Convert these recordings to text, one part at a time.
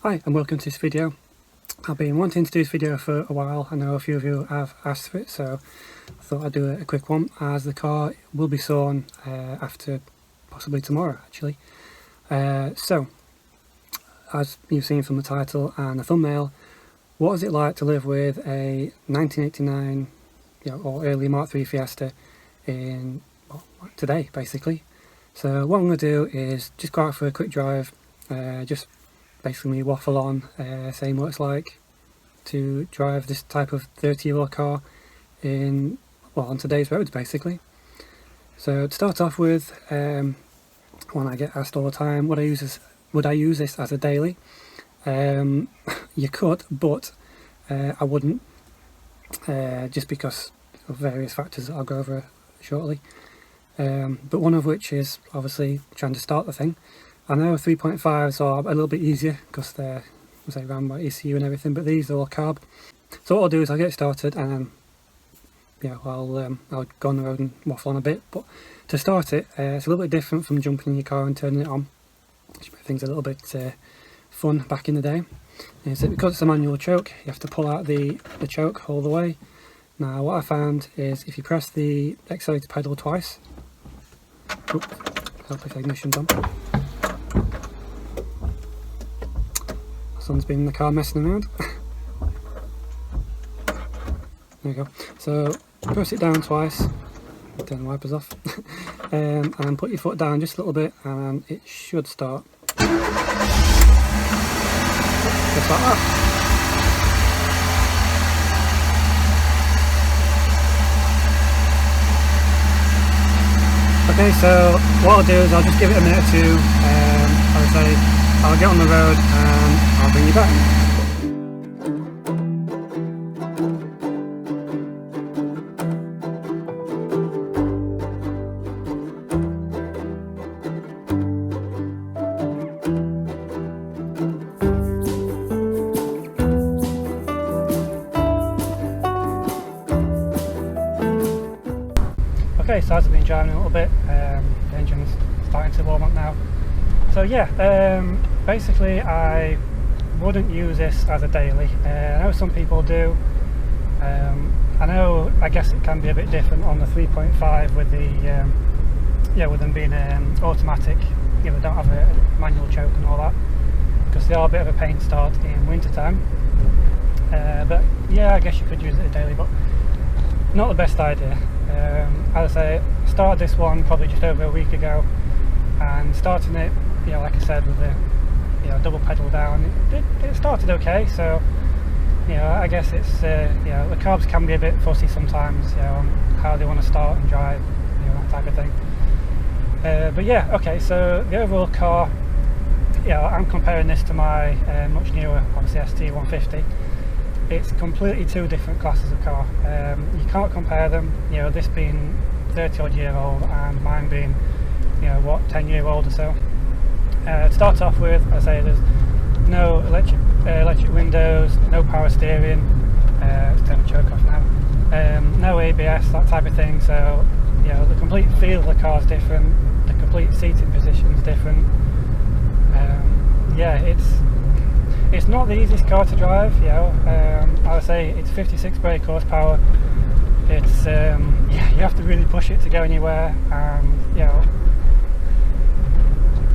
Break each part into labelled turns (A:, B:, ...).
A: Hi and welcome to this video. I've been wanting to do this video for a while. I know a few of you have asked for it, so I thought I'd do a quick one, as the car will be sawn after possibly tomorrow actually. So as you've seen from the title and the thumbnail, what is it like to live with a 1989 or early Mark 3 Fiesta in today basically. So what I'm going to do is just go out for a quick drive, just basically waffle on, saying what it's like to drive this type of 30-year-old car on today's roads basically. So to start off with, when I get asked all the time would I use this as a daily, you could, but I wouldn't, just because of various factors that I'll go over shortly, but one of which is obviously trying to start the thing. I know 3.5s are a little bit easier because they're ran by ECU and everything, but these are all carb. So what I'll do is I'll get started and I'll go on the road and waffle on a bit. But to start it, it's a little bit different from jumping in your car and turning it on, which made things a little bit fun back in the day. So because it's a manual choke, you have to pull out the choke all the way. Now what I found is if you press the accelerator pedal twice, hopefully the ignition's on. Son's been in the car messing around. There we go. So press it down twice, turn the wipers off, and then put your foot down just a little bit and it should start. Just like that. Okay, so what I'll do is I'll just give it a minute or two. I'll get on the road and I'll bring you back. Okay, so as I've been driving a little bit, the engine's starting to warm up now. So yeah, basically I wouldn't use this as a daily. I know some people do. I guess it can be a bit different on the 3.5 with the with them being automatic. They don't have a manual choke and all that, because they are a bit of a pain to start in winter time. But yeah, I guess you could use it a daily, but not the best idea. As I say, started this one probably just over a week ago, and starting it, like I said, with the double pedal down, it started okay. So I guess it's the carbs can be a bit fussy sometimes, on how they want to start and drive, that type of thing. But yeah, okay. So the overall car, I'm comparing this to my much newer, obviously ST150. It's completely two different classes of car. You can't compare them. This being 30-odd year old and mine being 10-year-old or so. To start off with, I say there's no electric windows, no power steering. Let's turn the choke off now. No ABS, that type of thing. So the complete feel of the car is different. The complete seating position is different. It's not the easiest car to drive. I would say it's 56 brake horsepower. It's you have to really push it to go anywhere, and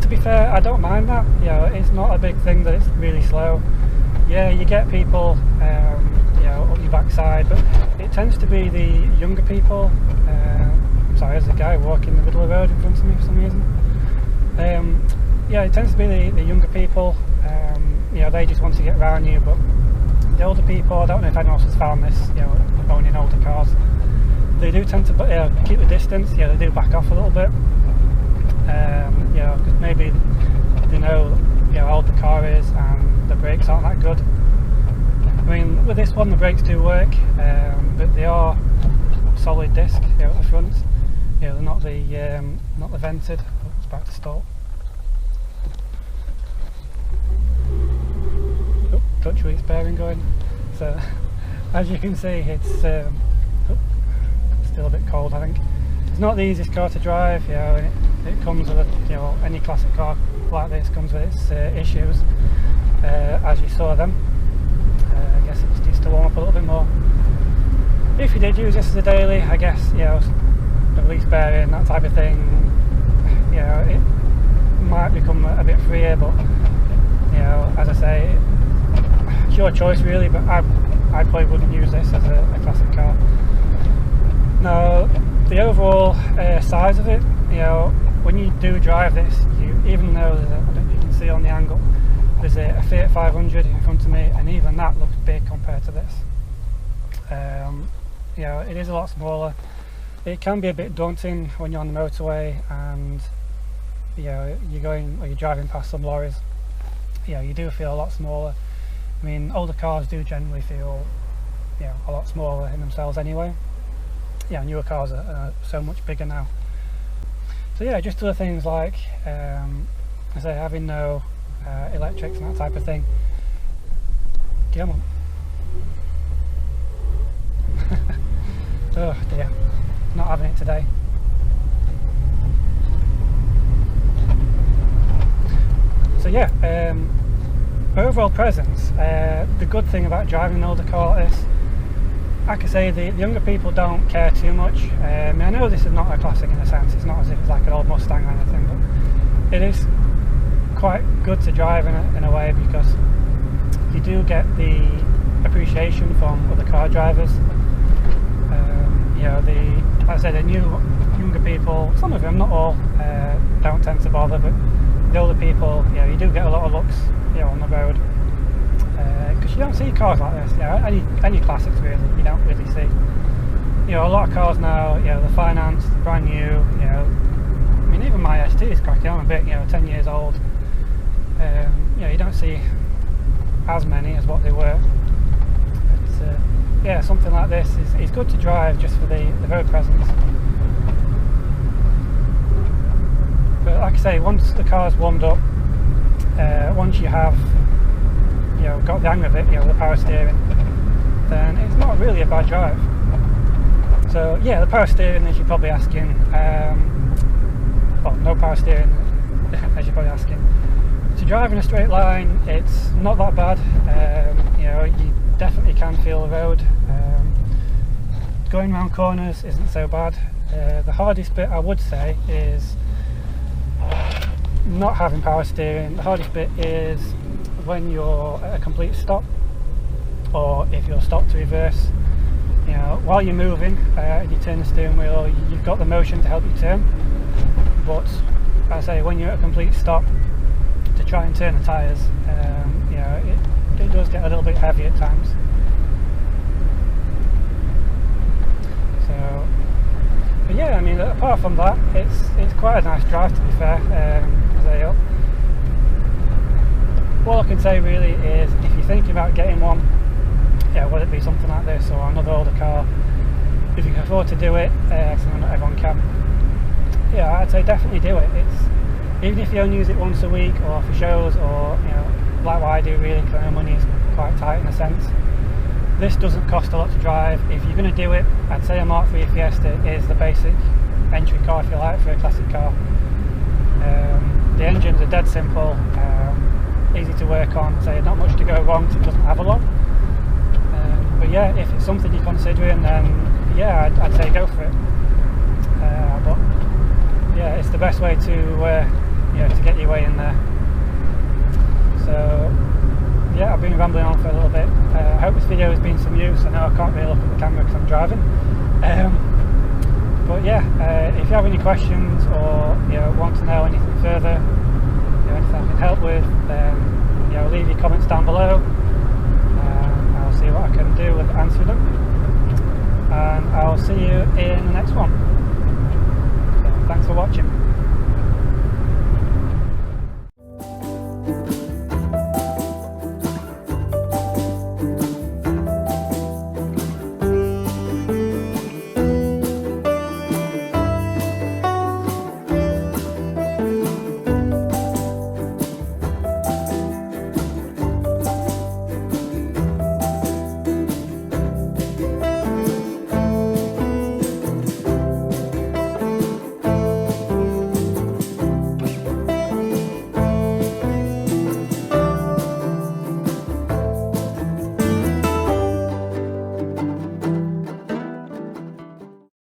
A: to be fair, I don't mind that. It's not a big thing that it's really slow. You get people up your backside, but it tends to be the younger people. Sorry, there's a guy walking in the middle of the road in front of me for some reason. It tends to be the younger people. They just want to get around you, but the older people, I don't know if anyone else has found this, owning older cars, they do tend to keep the distance. They do back off a little bit, because maybe they know how old the car is and the brakes aren't that good. I mean, with this one the brakes do work, but they are solid disc at the front. They're not the vented. It's back to stall. Touch with its bearing going. So as you can see, it's still a bit cold. I think it's not the easiest car to drive. it comes with any classic car like this comes with its issues, as you saw them. I guess it just needs to warm up a little bit more. If you did use this as a daily, I guess the release bearing, that type of thing, it might become a bit freer, but as I say, it's your choice really, but I probably wouldn't use this as a classic car. Now, the overall size of it, when you do drive this, even though I don't know if you can see on the angle, there's a Fiat 500 in front of me, and even that looks big compared to this. It is a lot smaller. It can be a bit daunting when you're on the motorway and you're driving past some lorries. You do feel a lot smaller. I mean, older cars do generally feel a lot smaller in themselves anyway. Newer cars are so much bigger now. So just other things like I say, having no electrics and that type of thing. Come on. Oh dear, not having it today. So overall presence, the good thing about driving an older car like this, like I say, the younger people don't care too much. I know this is not a classic in a sense, it's not as if it's like an old Mustang or anything, but it is quite good to drive in a way, because you do get the appreciation from other car drivers. Like I said, the younger people, some of them, not all, don't tend to bother, but the older people, you do get a lot of looks, on the road, because you don't see cars like this. Any classics really, you don't really see. A lot of cars now, they're financed, brand new. I mean, even my ST is cracking on a bit. 10 years old. You don't see as many as what they were. But, something like this is good to drive just for the road presence. But like I say, once the car's warmed up, once you have got the hang of it, the power steering, then it's not really a bad drive. So the power steering, as you're probably asking, well, no power steering, as you're probably asking. To drive in a straight line, it's not that bad. You definitely can feel the road. Going around corners isn't so bad. The hardest bit, I would say, is not having power steering. The hardest bit is when you're at a complete stop, or if you're stopped to reverse. While you're moving and you turn the steering wheel, you've got the motion to help you turn, but I say, when you're at a complete stop to try and turn the tyres, it does get a little bit heavy at times. So, but I mean, apart from that, it's quite a nice drive, to be fair. All I can say really is, if you're thinking about getting one, whether it be something like this or another older car, if you can afford to do it, because not everyone can, I'd say definitely do it. Even if you only use it once a week, or for shows, or like what I do really, because I know money is quite tight in a sense. This doesn't cost a lot to drive. If you're going to do it, I'd say a Mk3 Fiesta is the basic entry car, if you like, for a classic car. The engines are dead simple, easy to work on, so not much to go wrong, because it doesn't have a lot. But if it's something you're considering, then I'd say go for it. But it's the best way to get your way in there. So I've been rambling on for a little bit. I hope this video has been some use. I know I can't really look at the camera because I'm driving. But if you have any questions, or want to know anything further, anything I can help with, then leave your comments down below. I'll see what I can do with answering them, and I'll see you in the next one. So thanks for watching.